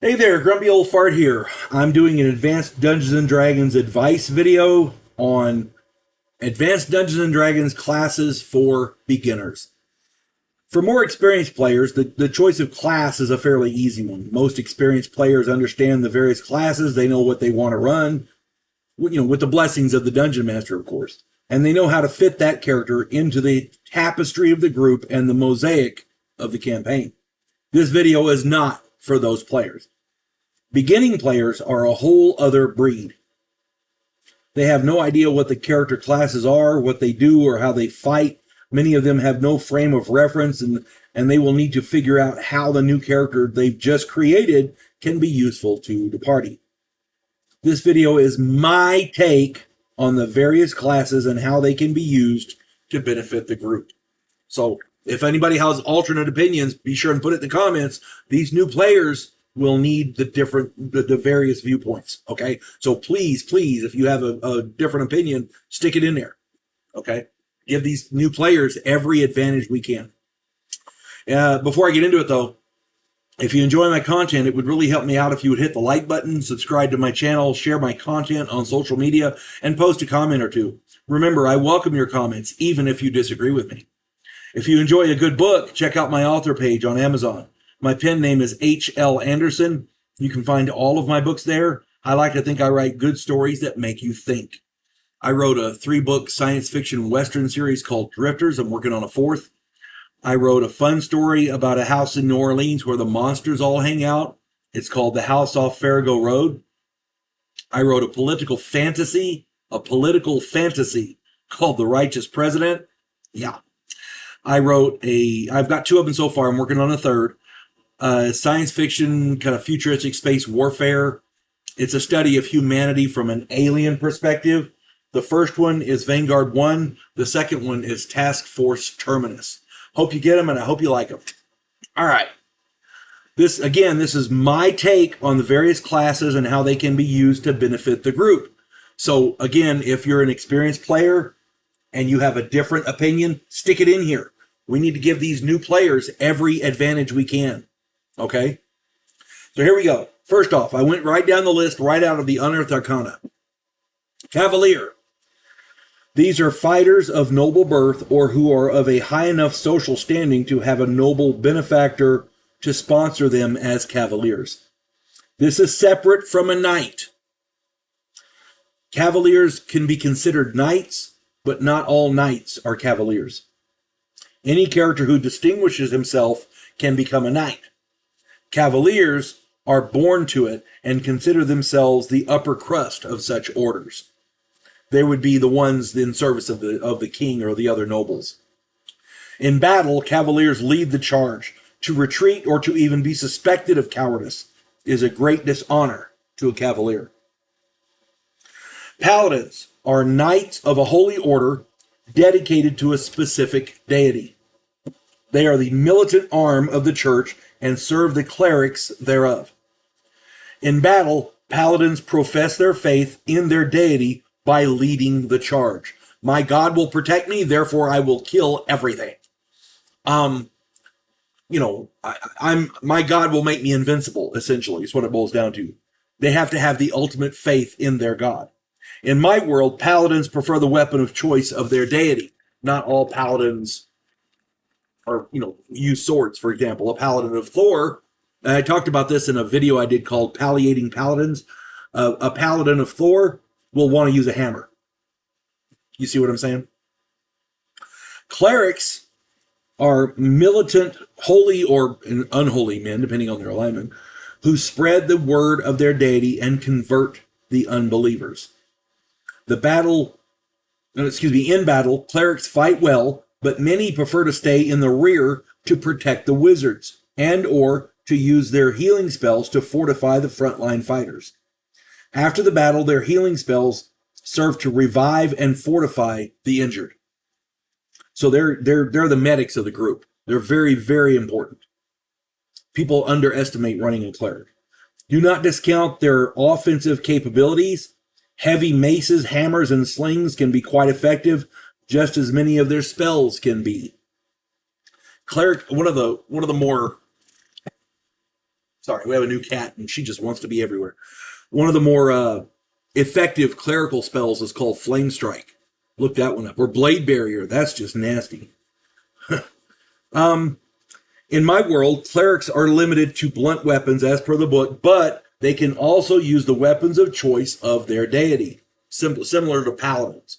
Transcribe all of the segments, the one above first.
Hey there, Grumpy Old Fart here. I'm doing an Advanced Dungeons & Dragons advice video on Advanced Dungeons & Dragons classes for beginners. For more experienced players, the choice of class is a fairly easy one. Most experienced players understand the various classes. They know what they want to run, with the blessings of the Dungeon Master, of course. And they know how to fit that character into the tapestry of the group and the mosaic of the campaign. This video is not for those players. Beginning players are a whole other breed. They have no idea what the character classes are, what they do, or how they fight. Many of them have no frame of reference, and they will need to figure out how the new character they've just created can be useful to the party. This video is my take on the various classes and how they can be used to benefit the group. So if anybody has alternate opinions, be sure and put it in the comments. These new players will need the various viewpoints. Okay. So please, if you have a different opinion, stick it in there. Okay. Give these new players every advantage we can. Before I get into it though, if you enjoy my content, it would really help me out if you would hit the like button, subscribe to my channel, share my content on social media, and post a comment or two. Remember, I welcome your comments, even if you disagree with me. If you enjoy a good book, check out my author page on Amazon. My pen name is H.L. Anderson. You can find all of my books there. I like to think I write good stories that make you think. I wrote a 3-book science fiction Western series called Drifters. I'm working on a 4th. I wrote a fun story about a house in New Orleans where the monsters all hang out. It's called The House Off Farrago Road. I wrote a political fantasy called The Righteous President. Yeah. I've got 2 of them so far. I'm working on a 3rd. Science fiction, kind of futuristic space warfare. It's a study of humanity from an alien perspective. The first one is Vanguard 1. The second one is Task Force Terminus. Hope you get them, and I hope you like them. All right. This is my take on the various classes and how they can be used to benefit the group. So, again, if you're an experienced player and you have a different opinion, stick it in here. We need to give these new players every advantage we can. Okay? So here we go. First off, I went right down the list, right out of the Unearthed Arcana. Cavalier. These are fighters of noble birth or who are of a high enough social standing to have a noble benefactor to sponsor them as cavaliers. This is separate from a knight. Cavaliers can be considered knights, but not all knights are cavaliers. Any character who distinguishes himself can become a knight. Cavaliers are born to it and consider themselves the upper crust of such orders. They would be the ones in service of the king or the other nobles. In battle, cavaliers lead the charge. To retreat or to even be suspected of cowardice is a great dishonor to a cavalier. Paladins are knights of a holy order dedicated to a specific deity. They are the militant arm of the church and serve the clerics thereof. In battle, paladins profess their faith in their deity by leading the charge. My God will protect me, therefore I will kill everything. My God will make me invincible, essentially, is what it boils down to. They have to have the ultimate faith in their God. In my world, paladins prefer the weapon of choice of their deity. Not all paladins use swords, for example. A paladin of Thor, I talked about this in a video I did called Palliating Paladins. A paladin of Thor will want to use a hammer. You see what I'm saying? Clerics are militant, holy or unholy men, depending on their alignment, who spread the word of their deity and convert the unbelievers. In battle, clerics fight well, but many prefer to stay in the rear to protect the wizards and or to use their healing spells to fortify the frontline fighters. After the battle, their healing spells serve to revive and fortify the injured. So they're the medics of the group. They're very, very important. People underestimate running a cleric. Do not discount their offensive capabilities. Heavy maces, hammers, and slings can be quite effective, just as many of their spells can be. Cleric, one of the more Sorry, we have a new cat, and she just wants to be everywhere. One of the more effective clerical spells is called Flame Strike. Look that one up. Or Blade Barrier. That's just nasty. In my world, clerics are limited to blunt weapons as per the book, but they can also use the weapons of choice of their deity, similar to paladins.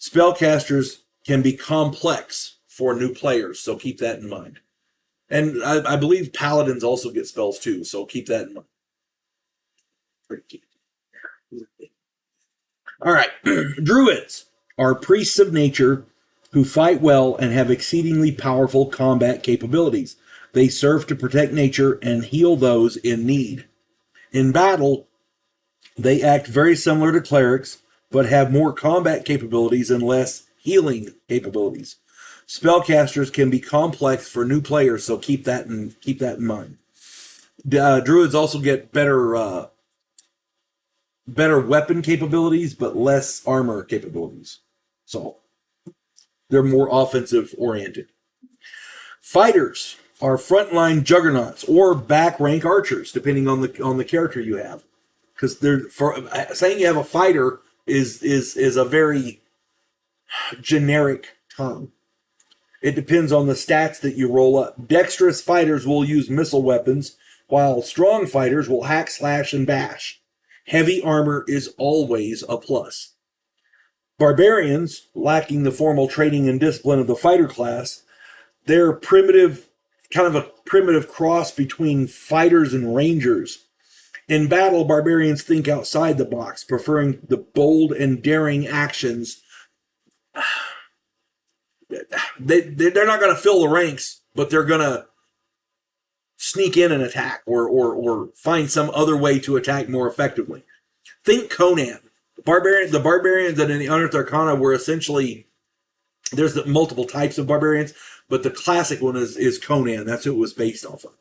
Spellcasters can be complex for new players, so keep that in mind. And I believe paladins also get spells too, so keep that in mind. All right. Druids are priests of nature who fight well and have exceedingly powerful combat capabilities. They serve to protect nature and heal those in need. In battle, they act very similar to clerics, but have more combat capabilities and less healing capabilities. Spellcasters can be complex for new players, so keep that in mind. Druids also get better weapon capabilities, but less armor capabilities. So they're more offensive oriented. Fighters are frontline juggernauts or back rank archers, depending on the character you have. Because saying you have a fighter is a very generic term. It depends on the stats that you roll up. Dexterous fighters will use missile weapons, while strong fighters will hack, slash, and bash. Heavy armor is always a plus. Barbarians, lacking the formal training and discipline of the fighter class, they're primitive, kind of a primitive cross between fighters and rangers. In battle, barbarians think outside the box, preferring the bold and daring actions. They're not going to fill the ranks, but they're going to sneak in and attack or find some other way to attack more effectively. Think Conan. The barbarians that in the Unearthed Arcana were essentially, there's multiple types of barbarians, but the classic one is Conan. That's who it was based off of.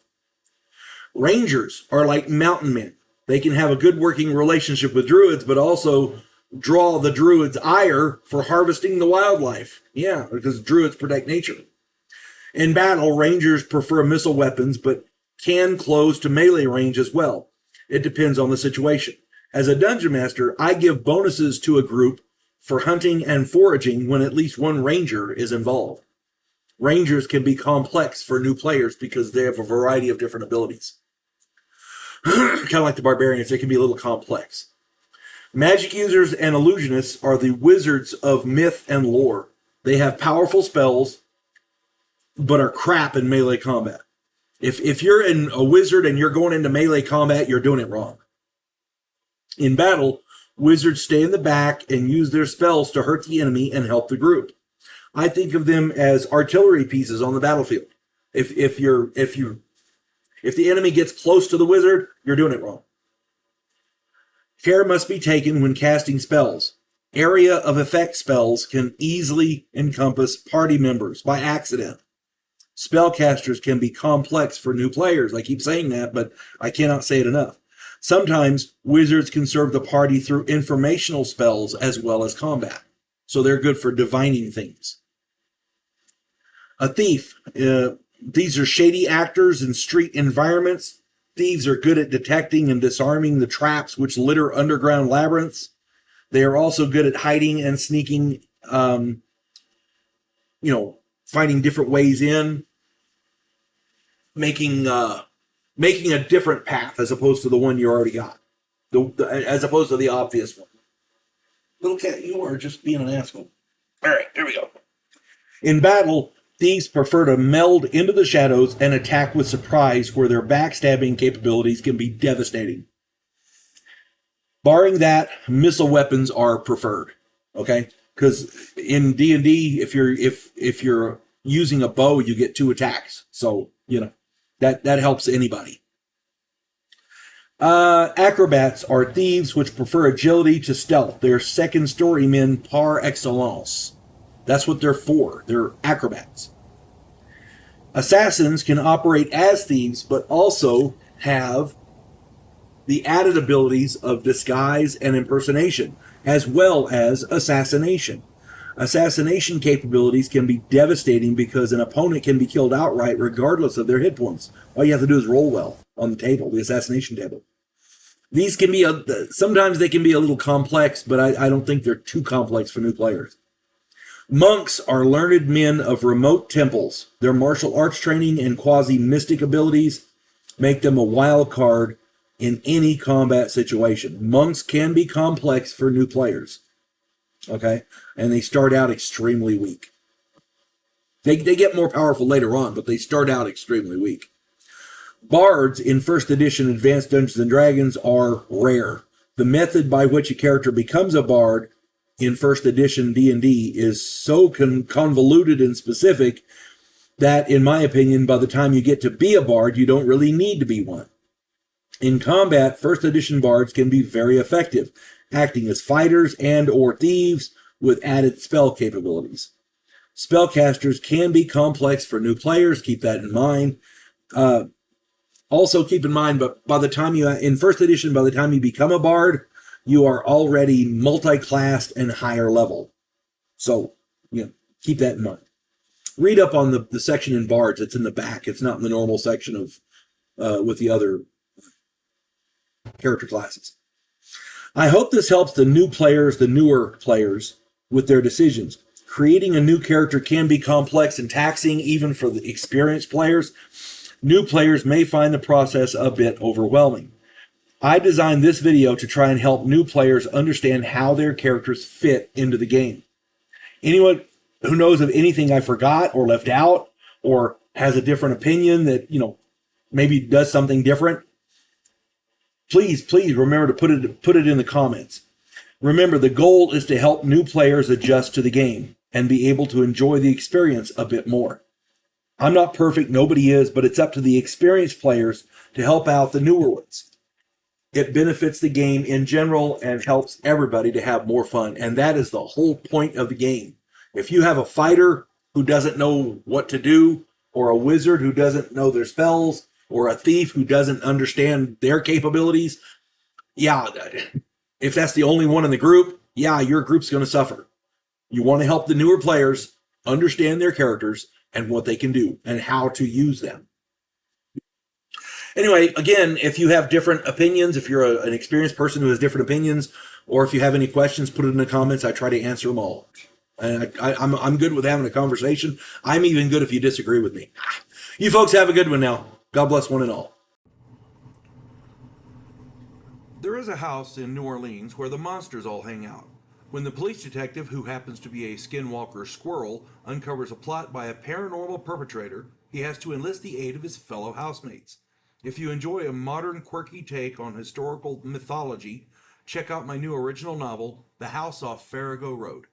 Rangers are like mountain men. They can have a good working relationship with druids, but also draw the druid's ire for harvesting the wildlife. Yeah, because druids protect nature. In battle, rangers prefer missile weapons, but can close to melee range as well. It depends on the situation. As a dungeon master, I give bonuses to a group for hunting and foraging when at least one ranger is involved. Rangers can be complex for new players because they have a variety of different abilities. Kind of like the barbarians, they can be a little complex. Magic users and illusionists are the wizards of myth and lore. They have powerful spells, but are crap in melee combat. If you're a wizard and you're going into melee combat, you're doing it wrong. In battle, wizards stay in the back and use their spells to hurt the enemy and help the group. I think of them as artillery pieces on the battlefield. If the enemy gets close to the wizard, you're doing it wrong. Care must be taken when casting spells. Area of effect spells can easily encompass party members by accident. Spellcasters can be complex for new players. I keep saying that, but I cannot say it enough. Sometimes wizards can serve the party through informational spells as well as combat. So they're good for divining things. A thief. These are shady actors in street environments. Thieves are good at detecting and disarming the traps which litter underground labyrinths. They are also good at hiding and sneaking, finding different ways in, making a different path as opposed to the one you already got, as opposed to the obvious one. Little cat, you are just being an asshole. All right, here we go. In battle, thieves prefer to meld into the shadows and attack with surprise, where their backstabbing capabilities can be devastating. Barring that, missile weapons are preferred. Okay, because in D&D, if you're using a bow, you get 2 attacks. So that helps anybody. Acrobats are thieves which prefer agility to stealth. They're second-story men par excellence. That's what they're for. They're acrobats. Assassins can operate as thieves, but also have the added abilities of disguise and impersonation, as well as assassination. Assassination capabilities can be devastating because an opponent can be killed outright regardless of their hit points. All you have to do is roll well on the table, the assassination table. These can be, sometimes they can be a little complex, but I don't think they're too complex for new players. Monks are learned men of remote temples. Their martial arts training and quasi-mystic abilities make them a wild card in any combat situation. Monks can be complex for new players. Okay? And they start out extremely weak. They get more powerful later on, but they start out extremely weak. Bards in first edition Advanced Dungeons and Dragons are rare. The method by which a character becomes a bard in first edition D&D is so convoluted and specific that, in my opinion, by the time you get to be a bard, you don't really need to be one. In combat, first edition bards can be very effective, acting as fighters and or thieves with added spell capabilities. Spellcasters can be complex for new players, keep that in mind. Also keep in mind, but by the time in first edition, by the time you become a bard, you are already multi-classed and higher level. So, keep that in mind. Read up on the section in bards. It's in the back. It's not in the normal section of with the other character classes. I hope this helps the newer players, with their decisions. Creating a new character can be complex and taxing even for the experienced players. New players may find the process a bit overwhelming. I designed this video to try and help new players understand how their characters fit into the game. Anyone who knows of anything I forgot or left out or has a different opinion that, maybe does something different, please remember to put it in the comments. Remember, the goal is to help new players adjust to the game and be able to enjoy the experience a bit more. I'm not perfect, nobody is, but it's up to the experienced players to help out the newer ones. It benefits the game in general and helps everybody to have more fun, and that is the whole point of the game. If you have a fighter who doesn't know what to do, or a wizard who doesn't know their spells, or a thief who doesn't understand their capabilities, if that's the only one in the group, your group's going to suffer. You want to help the newer players understand their characters and what they can do and how to use them. Anyway, again, if you have different opinions, if you're an experienced person who has different opinions, or if you have any questions, put it in the comments. I try to answer them all. And I'm good with having a conversation. I'm even good if you disagree with me. You folks have a good one now. God bless one and all. There is a house in New Orleans where the monsters all hang out. When the police detective, who happens to be a skinwalker squirrel, uncovers a plot by a paranormal perpetrator, he has to enlist the aid of his fellow housemates. If you enjoy a modern, quirky take on historical mythology, check out my new original novel, The House Off Farago Road.